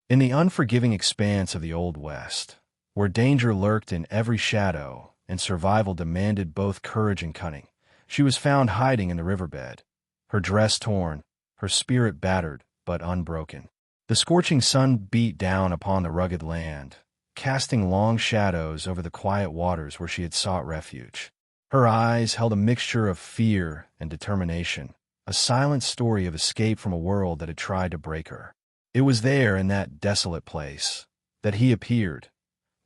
In the unforgiving expanse of the Old West, where danger lurked in every shadow and survival demanded both courage and cunning, she was found hiding in the riverbed, her dress torn, her spirit battered but unbroken. The scorching sun beat down upon the rugged land, casting long shadows over the quiet waters where she had sought refuge. Her eyes held a mixture of fear and determination, a silent story of escape from a world that had tried to break her. It was there, in that desolate place, that he appeared,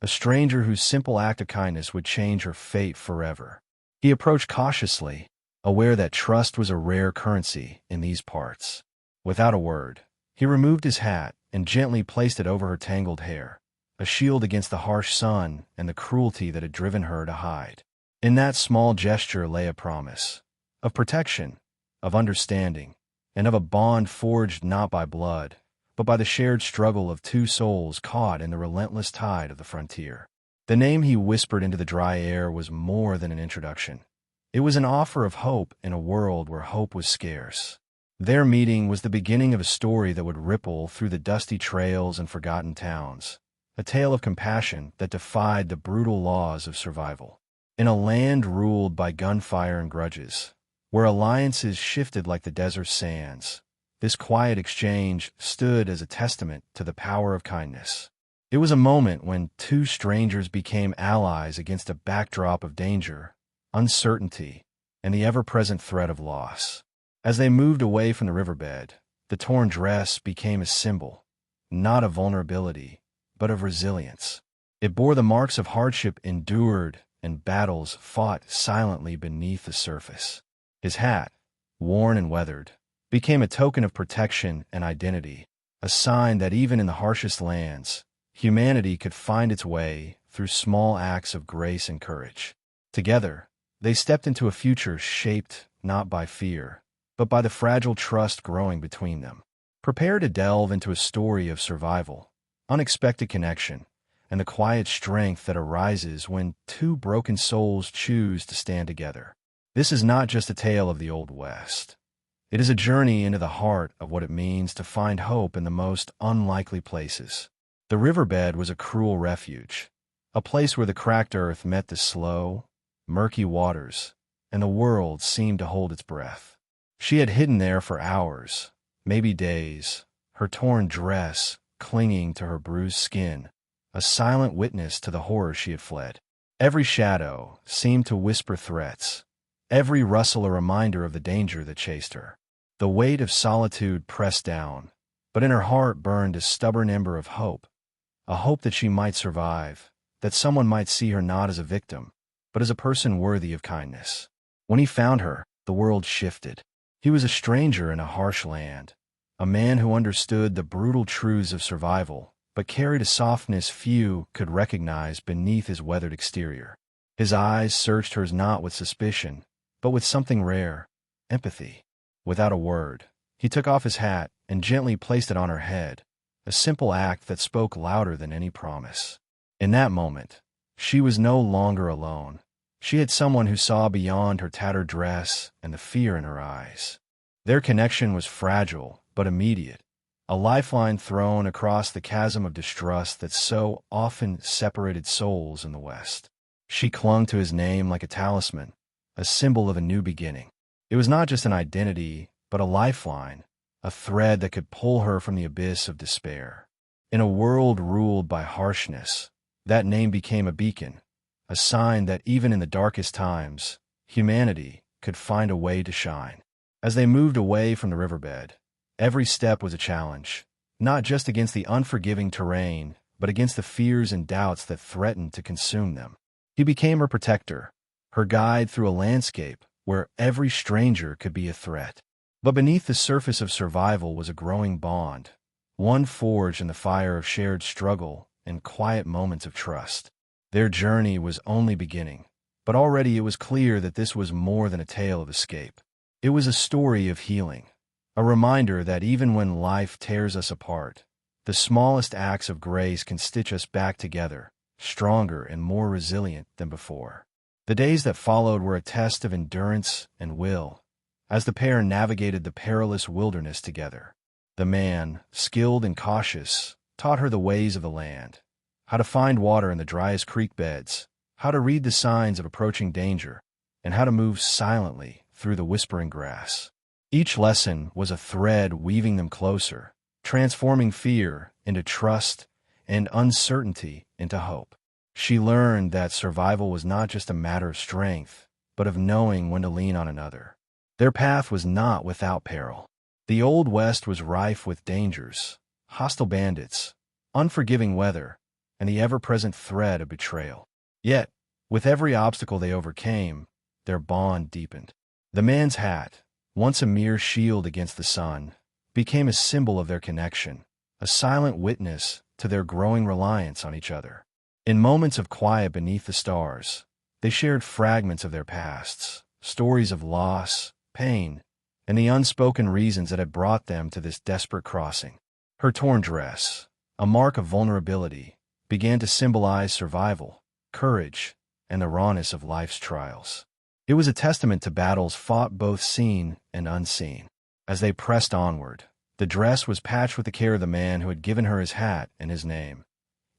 a stranger whose simple act of kindness would change her fate forever. He approached cautiously, aware that trust was a rare currency in these parts. Without a word, he removed his hat and gently placed it over her tangled hair, a shield against the harsh sun and the cruelty that had driven her to hide. In that small gesture lay a promise of protection, of understanding, and of a bond forged not by blood, but by the shared struggle of two souls caught in the relentless tide of the frontier. The name he whispered into the dry air was more than an introduction. It was an offer of hope in a world where hope was scarce. Their meeting was the beginning of a story that would ripple through the dusty trails and forgotten towns, a tale of compassion that defied the brutal laws of survival. In a land ruled by gunfire and grudges, where alliances shifted like the desert sands, this quiet exchange stood as a testament to the power of kindness. It was a moment when two strangers became allies against a backdrop of danger, uncertainty, and the ever-present threat of loss. As they moved away from the riverbed, the torn dress became a symbol, not of vulnerability, but of resilience. It bore the marks of hardship endured and battles fought silently beneath the surface. His hat, worn and weathered, became a token of protection and identity, a sign that even in the harshest lands, humanity could find its way through small acts of grace and courage. Together, they stepped into a future shaped not by fear, but by the fragile trust growing between them. Prepare to delve into a story of survival, unexpected connection, and the quiet strength that arises when two broken souls choose to stand together. This is not just a tale of the Old West. It is a journey into the heart of what it means to find hope in the most unlikely places. The riverbed was a cruel refuge, a place where the cracked earth met the slow, murky waters, and the world seemed to hold its breath. She had hidden there for hours, maybe days, her torn dress clinging to her bruised skin, a silent witness to the horror she had fled. Every shadow seemed to whisper threats, every rustle a reminder of the danger that chased her. The weight of solitude pressed down, but in her heart burned a stubborn ember of hope, a hope that she might survive, that someone might see her not as a victim, but as a person worthy of kindness. When he found her, the world shifted. He was a stranger in a harsh land, a man who understood the brutal truths of survival, but carried a softness few could recognize beneath his weathered exterior. His eyes searched hers not with suspicion, but with something rare, empathy. Without a word, he took off his hat and gently placed it on her head, a simple act that spoke louder than any promise. In that moment, she was no longer alone. She had someone who saw beyond her tattered dress and the fear in her eyes. Their connection was fragile but immediate, a lifeline thrown across the chasm of distrust that so often separated souls in the West. She clung to his name like a talisman, a symbol of a new beginning. It was not just an identity, but a lifeline, a thread that could pull her from the abyss of despair. In a world ruled by harshness, that name became a beacon, a sign that even in the darkest times, humanity could find a way to shine. As they moved away from the riverbed, every step was a challenge, not just against the unforgiving terrain, but against the fears and doubts that threatened to consume them. He became her protector, her guide through a landscape where every stranger could be a threat. But beneath the surface of survival was a growing bond, one forged in the fire of shared struggle and quiet moments of trust. Their journey was only beginning, but already it was clear that this was more than a tale of escape. It was a story of healing, a reminder that even when life tears us apart, the smallest acts of grace can stitch us back together, stronger and more resilient than before. The days that followed were a test of endurance and will, as the pair navigated the perilous wilderness together. The man, skilled and cautious, taught her the ways of the land, how to find water in the driest creek beds, how to read the signs of approaching danger, and how to move silently through the whispering grass. Each lesson was a thread weaving them closer, transforming fear into trust and uncertainty into hope. She learned that survival was not just a matter of strength, but of knowing when to lean on another. Their path was not without peril. The Old West was rife with dangers, hostile bandits, unforgiving weather, and the ever-present threat of betrayal. Yet, with every obstacle they overcame, their bond deepened. The man's hat, once a mere shield against the sun, became a symbol of their connection, a silent witness to their growing reliance on each other. In moments of quiet beneath the stars, they shared fragments of their pasts, stories of loss, pain, and the unspoken reasons that had brought them to this desperate crossing. Her torn dress, a mark of vulnerability, began to symbolize survival, courage, and the rawness of life's trials. It was a testament to battles fought both seen and unseen. As they pressed onward, the dress was patched with the care of the man who had given her his hat and his name.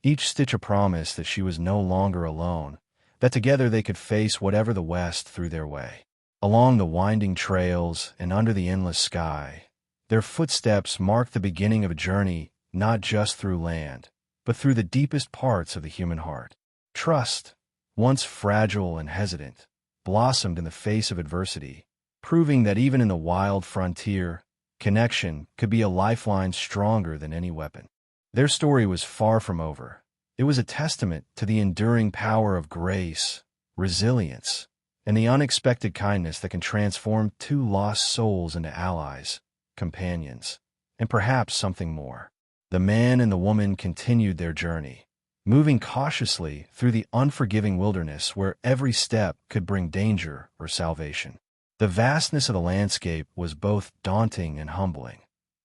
Each stitch a promise that she was no longer alone, that together they could face whatever the West threw their way. Along the winding trails and under the endless sky, their footsteps marked the beginning of a journey not just through land, but through the deepest parts of the human heart. Trust, once fragile and hesitant, blossomed in the face of adversity, proving that even in the wild frontier, connection could be a lifeline stronger than any weapon. Their story was far from over. It was a testament to the enduring power of grace, resilience, and the unexpected kindness that can transform two lost souls into allies, companions, and perhaps something more. The man and the woman continued their journey, moving cautiously through the unforgiving wilderness where every step could bring danger or salvation. The vastness of the landscape was both daunting and humbling,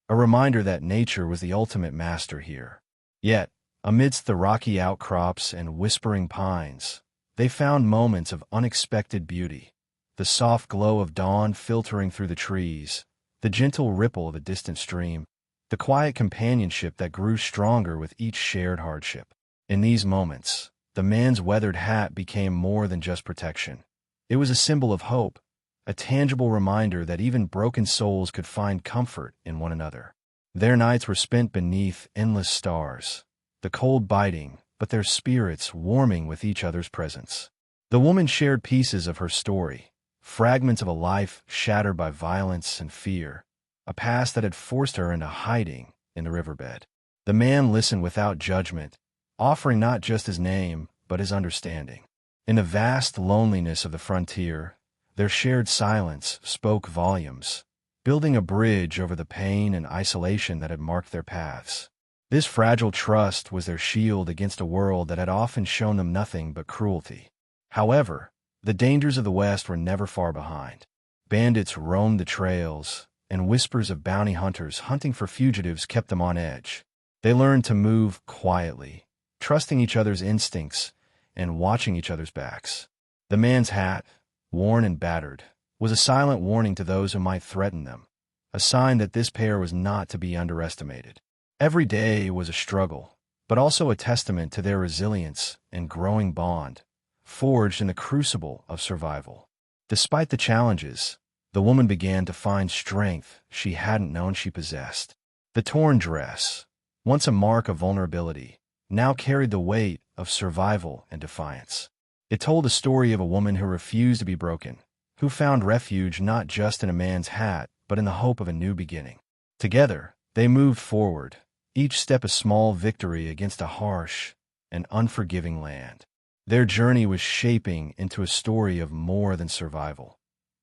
a reminder that nature was the ultimate master here. Yet, amidst the rocky outcrops and whispering pines, they found moments of unexpected beauty, the soft glow of dawn filtering through the trees, the gentle ripple of a distant stream, the quiet companionship that grew stronger with each shared hardship. In these moments, the man's weathered hat became more than just protection. It was a symbol of hope, a tangible reminder that even broken souls could find comfort in one another. Their nights were spent beneath endless stars, the cold biting, but their spirits warming with each other's presence. The woman shared pieces of her story, fragments of a life shattered by violence and fear, a past that had forced her into hiding in the riverbed. The man listened without judgment, offering not just his name, but his understanding. In the vast loneliness of the frontier, their shared silence spoke volumes, building a bridge over the pain and isolation that had marked their paths. This fragile trust was their shield against a world that had often shown them nothing but cruelty. However, the dangers of the West were never far behind. Bandits roamed the trails, and whispers of bounty hunters hunting for fugitives kept them on edge. They learned to move quietly, trusting each other's instincts and watching each other's backs. The man's hat, worn and battered, was a silent warning to those who might threaten them, a sign that this pair was not to be underestimated. Every day was a struggle, but also a testament to their resilience and growing bond, forged in the crucible of survival. Despite the challenges, the woman began to find strength she hadn't known she possessed. The torn dress, once a mark of vulnerability, now carried the weight of survival and defiance. It told a story of a woman who refused to be broken, who found refuge not just in a man's hat, but in the hope of a new beginning. Together, they moved forward, each step a small victory against a harsh and unforgiving land. Their journey was shaping into a story of more than survival.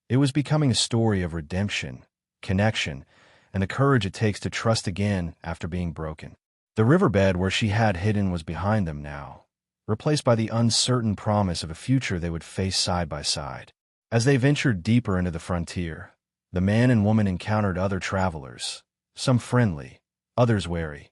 It was becoming a story of redemption, connection, and the courage it takes to trust again after being broken. The riverbed where she had hidden was behind them now, replaced by the uncertain promise of a future they would face side by side. As they ventured deeper into the frontier, the man and woman encountered other travelers, some friendly, others wary,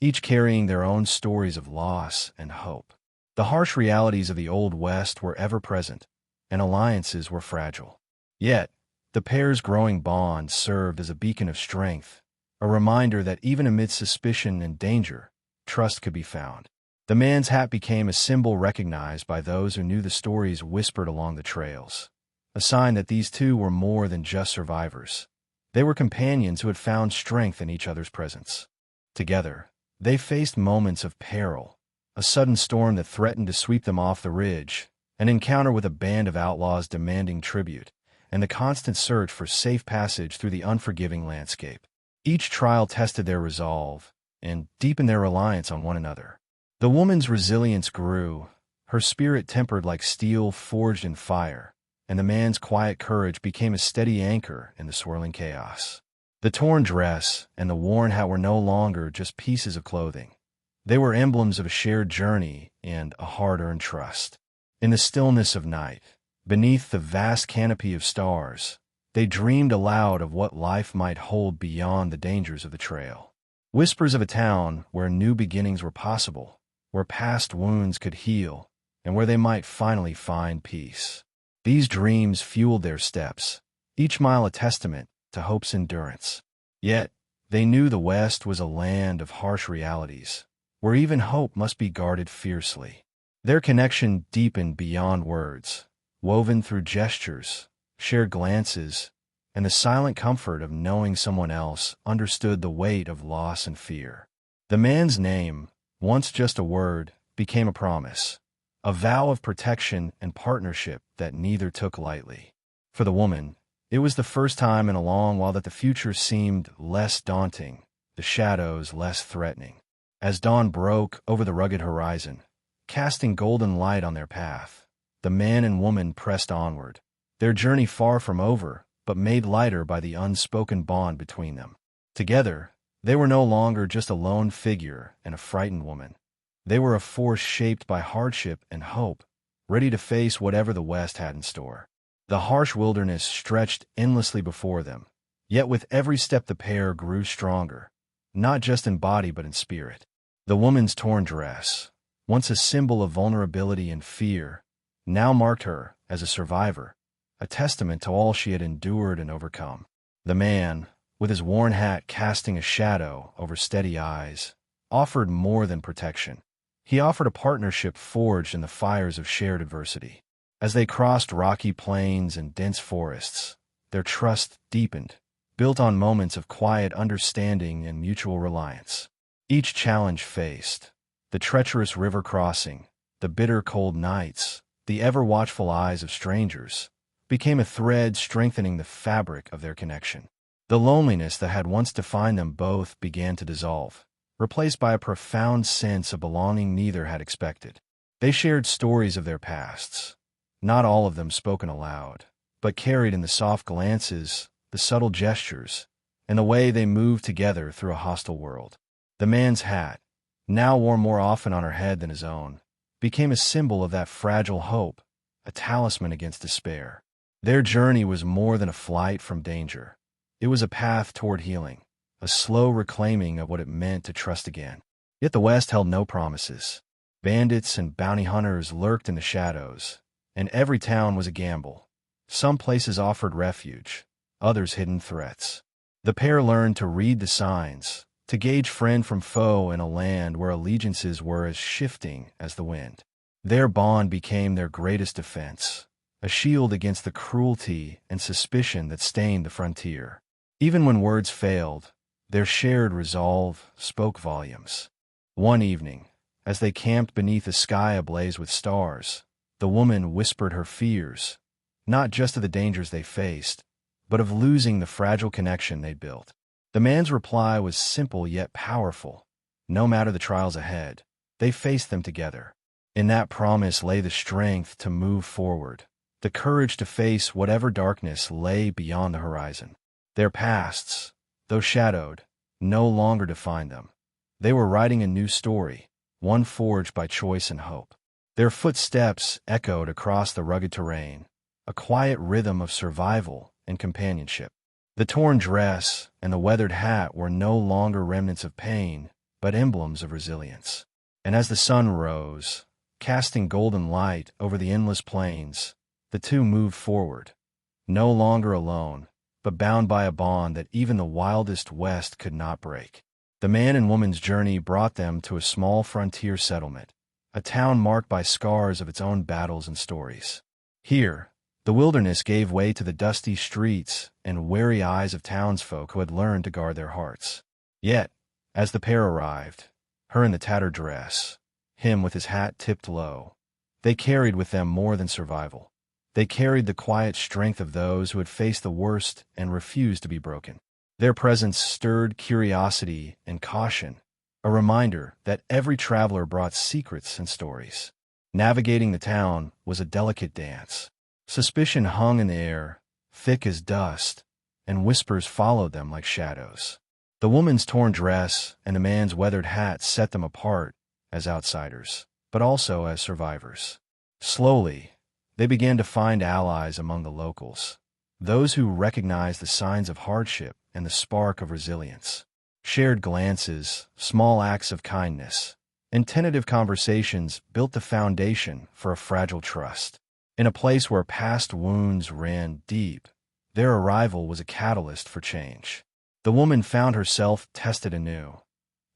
each carrying their own stories of loss and hope. The harsh realities of the Old West were ever present, and alliances were fragile. Yet, the pair's growing bond served as a beacon of strength, a reminder that even amid suspicion and danger, trust could be found. The man's hat became a symbol recognized by those who knew the stories whispered along the trails, a sign that these two were more than just survivors. They were companions who had found strength in each other's presence. Together, they faced moments of peril, a sudden storm that threatened to sweep them off the ridge, an encounter with a band of outlaws demanding tribute, and the constant search for safe passage through the unforgiving landscape. Each trial tested their resolve and deepened their reliance on one another. The woman's resilience grew, her spirit tempered like steel forged in fire, and the man's quiet courage became a steady anchor in the swirling chaos. The torn dress and the worn hat were no longer just pieces of clothing. They were emblems of a shared journey and a hard-earned trust. In the stillness of night, beneath the vast canopy of stars, they dreamed aloud of what life might hold beyond the dangers of the trail. Whispers of a town where new beginnings were possible, where past wounds could heal, and where they might finally find peace. These dreams fueled their steps, each mile a testament to hope's endurance. Yet, they knew the West was a land of harsh realities, where even hope must be guarded fiercely. Their connection deepened beyond words, woven through gestures, shared glances, and the silent comfort of knowing someone else understood the weight of loss and fear. The man's name, once just a word, became a promise, a vow of protection and partnership that neither took lightly. For the woman, it was the first time in a long while that the future seemed less daunting, the shadows less threatening. As dawn broke over the rugged horizon, casting golden light on their path, the man and woman pressed onward, their journey far from over, but made lighter by the unspoken bond between them. Together, they were no longer just a lone figure and a frightened woman. They were a force shaped by hardship and hope, ready to face whatever the West had in store. The harsh wilderness stretched endlessly before them, yet with every step the pair grew stronger, not just in body but in spirit. The woman's torn dress, once a symbol of vulnerability and fear, now marked her as a survivor, a testament to all she had endured and overcome. The man, with his worn hat casting a shadow over steady eyes, offered more than protection. He offered a partnership forged in the fires of shared adversity. As they crossed rocky plains and dense forests, their trust deepened, built on moments of quiet understanding and mutual reliance. Each challenge faced, the treacherous river crossing, the bitter cold nights, the ever-watchful eyes of strangers, became a thread strengthening the fabric of their connection. The loneliness that had once defined them both began to dissolve, replaced by a profound sense of belonging neither had expected. They shared stories of their pasts, not all of them spoken aloud, but carried in the soft glances, the subtle gestures, and the way they moved together through a hostile world. The man's hat, now worn more often on her head than his own, became a symbol of that fragile hope, a talisman against despair. Their journey was more than a flight from danger. It was a path toward healing, a slow reclaiming of what it meant to trust again. Yet the West held no promises. Bandits and bounty hunters lurked in the shadows, and every town was a gamble. Some places offered refuge, others hidden threats. The pair learned to read the signs, to gauge friend from foe in a land where allegiances were as shifting as the wind. Their bond became their greatest defense, a shield against the cruelty and suspicion that stained the frontier. Even when words failed, their shared resolve spoke volumes. One evening, as they camped beneath a sky ablaze with stars, the woman whispered her fears, not just of the dangers they faced, but of losing the fragile connection they'd built. The man's reply was simple yet powerful. No matter the trials ahead, they faced them together. In that promise lay the strength to move forward, the courage to face whatever darkness lay beyond the horizon. Their pasts, though shadowed, no longer defined them. They were writing a new story, one forged by choice and hope. Their footsteps echoed across the rugged terrain, a quiet rhythm of survival and companionship. The torn dress and the weathered hat were no longer remnants of pain, but emblems of resilience. And as the sun rose, casting golden light over the endless plains, the two moved forward, no longer alone, but bound by a bond that even the wildest West could not break. The man and woman's journey brought them to a small frontier settlement, a town marked by scars of its own battles and stories. Here, the wilderness gave way to the dusty streets and wary eyes of townsfolk who had learned to guard their hearts. Yet, as the pair arrived, her in the tattered dress, him with his hat tipped low, they carried with them more than survival. They carried the quiet strength of those who had faced the worst and refused to be broken. Their presence stirred curiosity and caution, a reminder that every traveler brought secrets and stories. Navigating the town was a delicate dance. Suspicion hung in the air, thick as dust, and whispers followed them like shadows. The woman's torn dress and the man's weathered hat set them apart as outsiders, but also as survivors. Slowly, they began to find allies among the locals, those who recognized the signs of hardship and the spark of resilience. Shared glances, small acts of kindness, and tentative conversations built the foundation for a fragile trust. In a place where past wounds ran deep, their arrival was a catalyst for change. The woman found herself tested anew,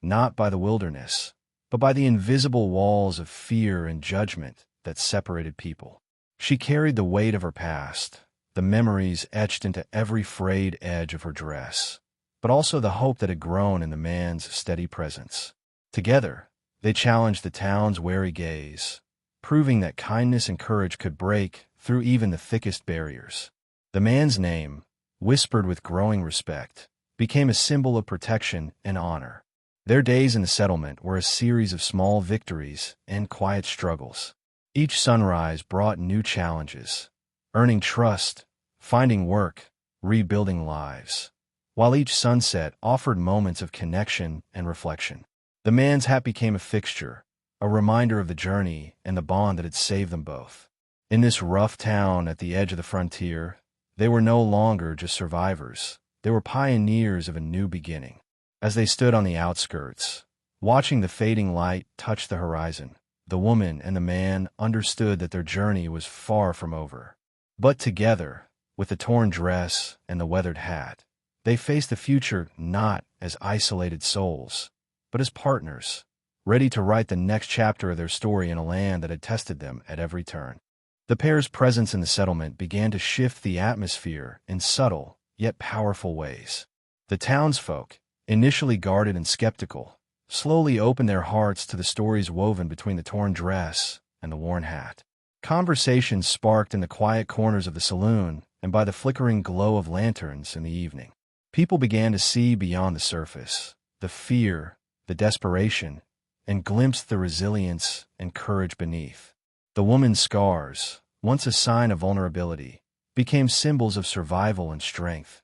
not by the wilderness, but by the invisible walls of fear and judgment that separated people. She carried the weight of her past, the memories etched into every frayed edge of her dress, but also the hope that had grown in the man's steady presence. Together, they challenged the town's wary gaze, proving that kindness and courage could break through even the thickest barriers. The man's name, whispered with growing respect, became a symbol of protection and honor. Their days in the settlement were a series of small victories and quiet struggles. Each sunrise brought new challenges, earning trust, finding work, rebuilding lives, while each sunset offered moments of connection and reflection. The man's hat became a fixture, a reminder of the journey and the bond that had saved them both. In this rough town at the edge of the frontier, they were no longer just survivors. They were pioneers of a new beginning. As they stood on the outskirts, watching the fading light touch the horizon, the woman and the man understood that their journey was far from over. But together, with the torn dress and the weathered hat, they faced the future not as isolated souls, but as partners, ready to write the next chapter of their story in a land that had tested them at every turn. The pair's presence in the settlement began to shift the atmosphere in subtle, yet powerful ways. The townsfolk, initially guarded and skeptical, slowly opened their hearts to the stories woven between the torn dress and the worn hat. Conversations sparked in the quiet corners of the saloon and by the flickering glow of lanterns in the evening. People began to see beyond the surface, the fear, the desperation, and glimpsed the resilience and courage beneath. The woman's scars, once a sign of vulnerability, became symbols of survival and strength,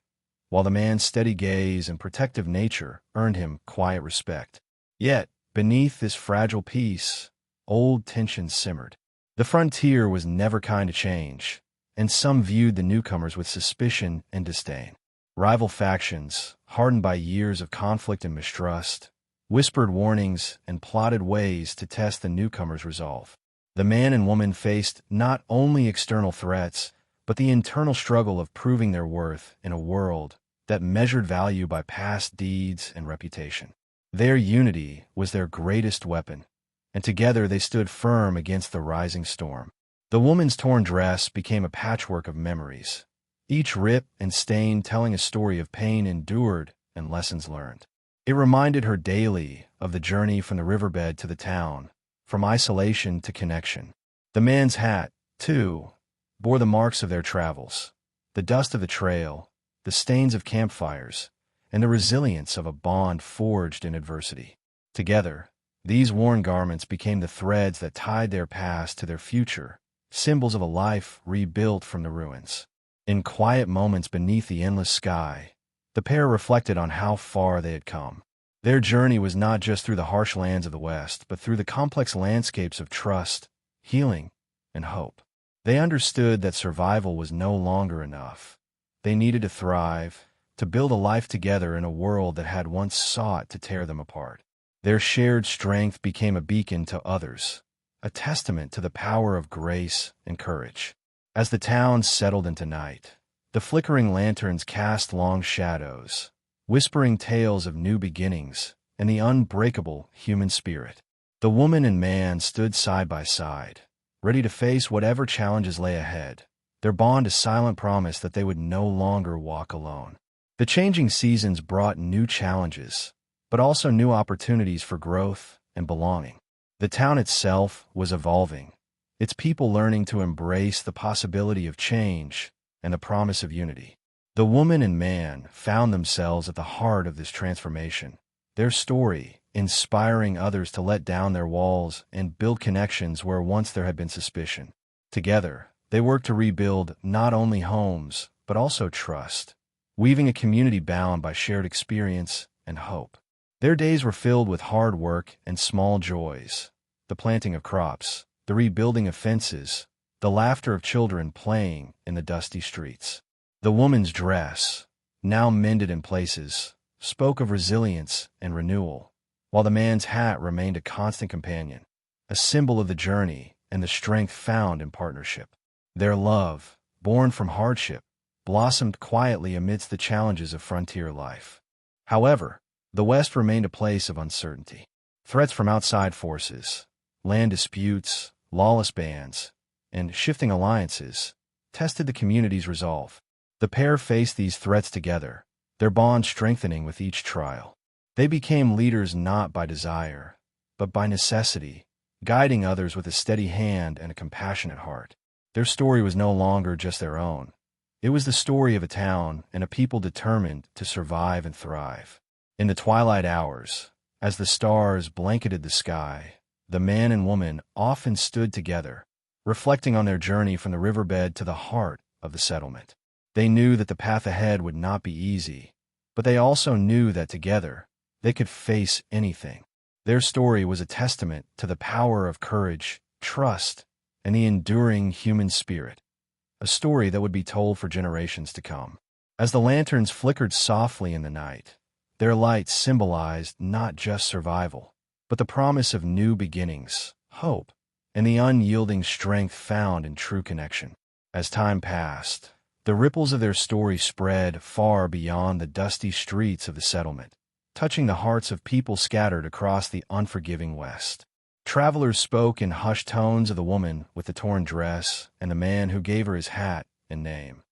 while the man's steady gaze and protective nature earned him quiet respect. Yet, beneath this fragile peace, old tensions simmered. The frontier was never kind to change, and some viewed the newcomers with suspicion and disdain. Rival factions, hardened by years of conflict and mistrust, whispered warnings and plotted ways to test the newcomers' resolve. The man and woman faced not only external threats, but the internal struggle of proving their worth in a world that measured value by past deeds and reputation. Their unity was their greatest weapon, and together they stood firm against the rising storm. The woman's torn dress became a patchwork of memories, each rip and stain telling a story of pain endured and lessons learned. It reminded her daily of the journey from the riverbed to the town, from isolation to connection. The man's hat, too, bore the marks of their travels, the dust of the trail, the stains of campfires, and the resilience of a bond forged in adversity. Together, these worn garments became the threads that tied their past to their future, symbols of a life rebuilt from the ruins. In quiet moments beneath the endless sky, the pair reflected on how far they had come. Their journey was not just through the harsh lands of the West, but through the complex landscapes of trust, healing, and hope. They understood that survival was no longer enough. They needed to thrive, to build a life together in a world that had once sought to tear them apart. Their shared strength became a beacon to others, a testament to the power of grace and courage. As the town settled into night, the flickering lanterns cast long shadows, whispering tales of new beginnings and the unbreakable human spirit. The woman and man stood side by side, ready to face whatever challenges lay ahead, their bond a silent promise that they would no longer walk alone. The changing seasons brought new challenges, but also new opportunities for growth and belonging. The town itself was evolving, its people learning to embrace the possibility of change and the promise of unity. The woman and man found themselves at the heart of this transformation, their story inspiring others to let down their walls and build connections where once there had been suspicion. Together, they worked to rebuild not only homes, but also trust, weaving a community bound by shared experience and hope. Their days were filled with hard work and small joys, the planting of crops, the rebuilding of fences, the laughter of children playing in the dusty streets. The woman's dress, now mended in places, spoke of resilience and renewal, while the man's hat remained a constant companion, a symbol of the journey and the strength found in partnership. Their love, born from hardship, blossomed quietly amidst the challenges of frontier life. However, the West remained a place of uncertainty. Threats from outside forces, land disputes, lawless bands, and shifting alliances tested the community's resolve. The pair faced these threats together, their bond strengthening with each trial. They became leaders not by desire, but by necessity, guiding others with a steady hand and a compassionate heart. Their story was no longer just their own. It was the story of a town and a people determined to survive and thrive. In the twilight hours, as the stars blanketed the sky, the man and woman often stood together, reflecting on their journey from the riverbed to the heart of the settlement. They knew that the path ahead would not be easy, but they also knew that together, they could face anything. Their story was a testament to the power of courage, trust, and the enduring human spirit, a story that would be told for generations to come. As the lanterns flickered softly in the night, their light symbolized not just survival, but the promise of new beginnings, hope, and the unyielding strength found in true connection. As time passed, the ripples of their story spread far beyond the dusty streets of the settlement, touching the hearts of people scattered across the unforgiving West. Travelers spoke in hushed tones of the woman with the torn dress and the man who gave her his hat and name,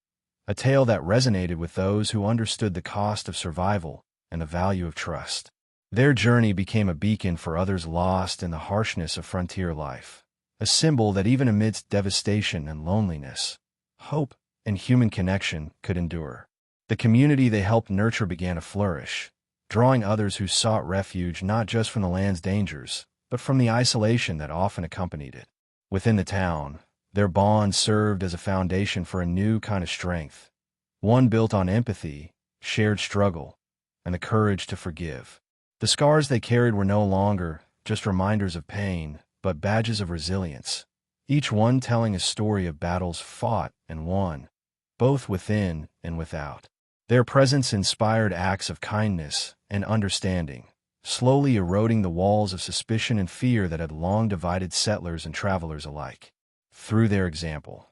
a tale that resonated with those who understood the cost of survival and the value of trust. Their journey became a beacon for others lost in the harshness of frontier life, a symbol that even amidst devastation and loneliness, hope and human connection could endure. The community they helped nurture began to flourish, drawing others who sought refuge not just from the land's dangers, but from the isolation that often accompanied it. Within the town, their bond served as a foundation for a new kind of strength, one built on empathy, shared struggle, and the courage to forgive. The scars they carried were no longer just reminders of pain, but badges of resilience, each one telling a story of battles fought and won, both within and without. Their presence inspired acts of kindness and understanding, slowly eroding the walls of suspicion and fear that had long divided settlers and travelers alike. Through their example,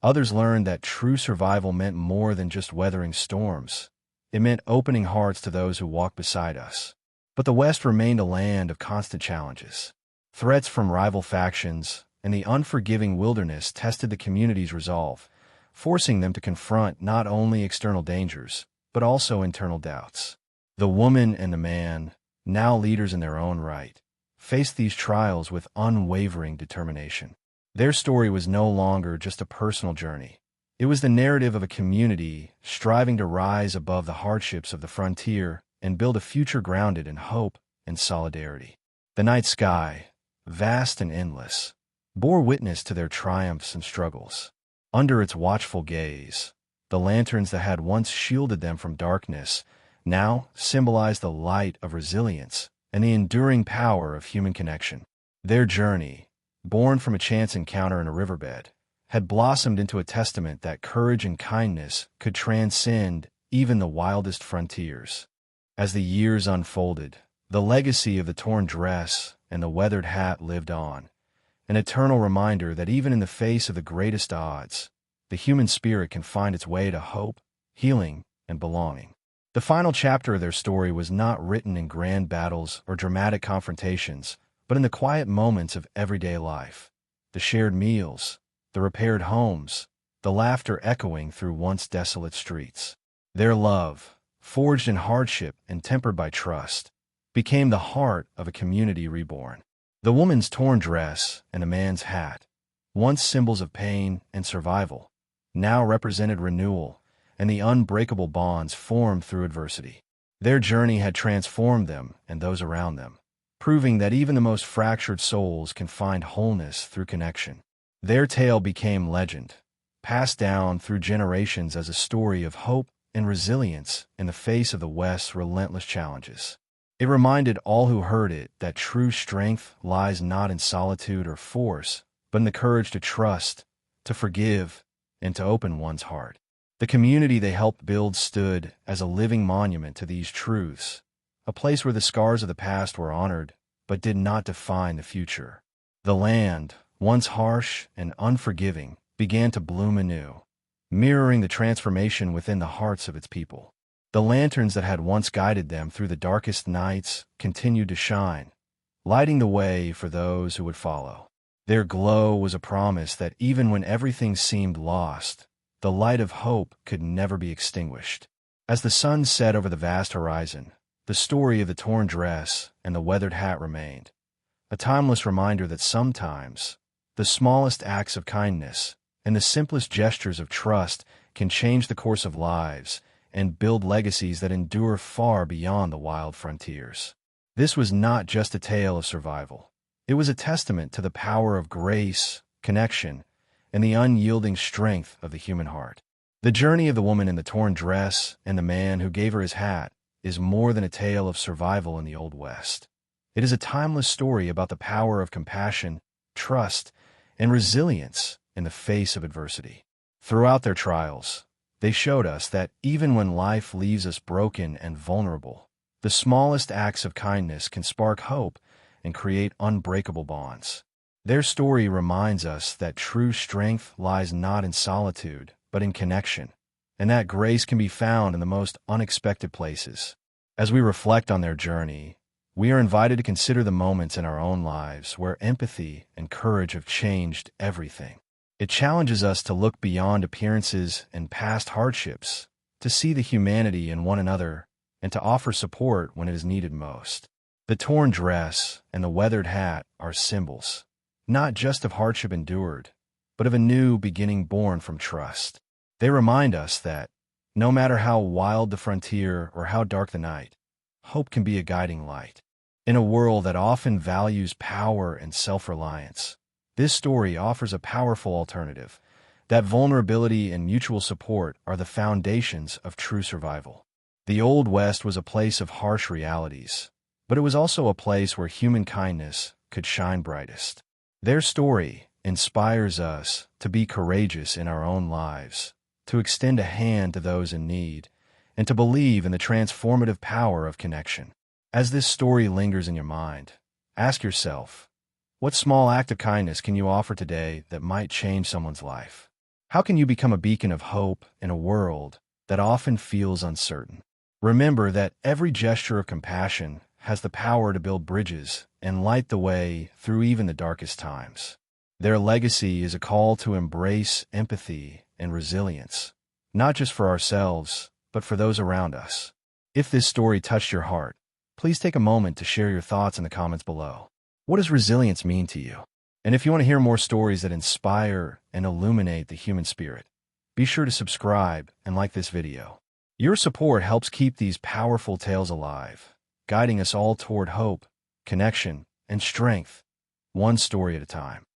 others learned that true survival meant more than just weathering storms. It meant opening hearts to those who walked beside us. But the West remained a land of constant challenges. Threats from rival factions and the unforgiving wilderness tested the community's resolve, forcing them to confront not only external dangers, but also internal doubts. The woman and the man, now leaders in their own right, faced these trials with unwavering determination. Their story was no longer just a personal journey. It was the narrative of a community striving to rise above the hardships of the frontier and build a future grounded in hope and solidarity. The night sky, vast and endless, bore witness to their triumphs and struggles. Under its watchful gaze, the lanterns that had once shielded them from darkness now symbolized the light of resilience and the enduring power of human connection. Their journey, born from a chance encounter in a riverbed, had blossomed into a testament that courage and kindness could transcend even the wildest frontiers. As the years unfolded, the legacy of the torn dress and the weathered hat lived on, an eternal reminder that even in the face of the greatest odds, the human spirit can find its way to hope, healing, and belonging. The final chapter of their story was not written in grand battles or dramatic confrontations, but in the quiet moments of everyday life. The shared meals, the repaired homes, the laughter echoing through once desolate streets. Their love, forged in hardship and tempered by trust, became the heart of a community reborn. The woman's torn dress and the man's hat, once symbols of pain and survival, now represented renewal and the unbreakable bonds formed through adversity. Their journey had transformed them and those around them, proving that even the most fractured souls can find wholeness through connection. Their tale became legend, passed down through generations as a story of hope and resilience in the face of the West's relentless challenges. It reminded all who heard it that true strength lies not in solitude or force, but in the courage to trust, to forgive, and to open one's heart. The community they helped build stood as a living monument to these truths, a place where the scars of the past were honored, but did not define the future. The land, once harsh and unforgiving, began to bloom anew, mirroring the transformation within the hearts of its people. The lanterns that had once guided them through the darkest nights continued to shine, lighting the way for those who would follow. Their glow was a promise that even when everything seemed lost, the light of hope could never be extinguished. As the sun set over the vast horizon, the story of the torn dress and the weathered hat remained, a timeless reminder that sometimes the smallest acts of kindness and the simplest gestures of trust can change the course of lives and build legacies that endure far beyond the wild frontiers. This was not just a tale of survival. It was a testament to the power of grace, connection, and the unyielding strength of the human heart. The journey of the woman in the torn dress and the man who gave her his hat is more than a tale of survival in the Old West. It is a timeless story about the power of compassion, trust, and resilience in the face of adversity. Throughout their trials, they showed us that even when life leaves us broken and vulnerable, the smallest acts of kindness can spark hope and create unbreakable bonds. Their story reminds us that true strength lies not in solitude, but in connection, and that grace can be found in the most unexpected places. As we reflect on their journey, we are invited to consider the moments in our own lives where empathy and courage have changed everything. It challenges us to look beyond appearances and past hardships, to see the humanity in one another, and to offer support when it is needed most. The torn dress and the weathered hat are symbols, not just of hardship endured, but of a new beginning born from trust. They remind us that, no matter how wild the frontier or how dark the night, hope can be a guiding light. In a world that often values power and self-reliance, this story offers a powerful alternative, that vulnerability and mutual support are the foundations of true survival. The Old West was a place of harsh realities, but it was also a place where human kindness could shine brightest. Their story inspires us to be courageous in our own lives, to extend a hand to those in need, and to believe in the transformative power of connection. As this story lingers in your mind, ask yourself, what small act of kindness can you offer today that might change someone's life? How can you become a beacon of hope in a world that often feels uncertain? Remember that every gesture of compassion has the power to build bridges and light the way through even the darkest times. Their legacy is a call to embrace empathy and resilience, not just for ourselves, but for those around us. If this story touched your heart, please take a moment to share your thoughts in the comments below. What does resilience mean to you? And if you want to hear more stories that inspire and illuminate the human spirit, be sure to subscribe and like this video. Your support helps keep these powerful tales alive, guiding us all toward hope, connection, and strength, one story at a time.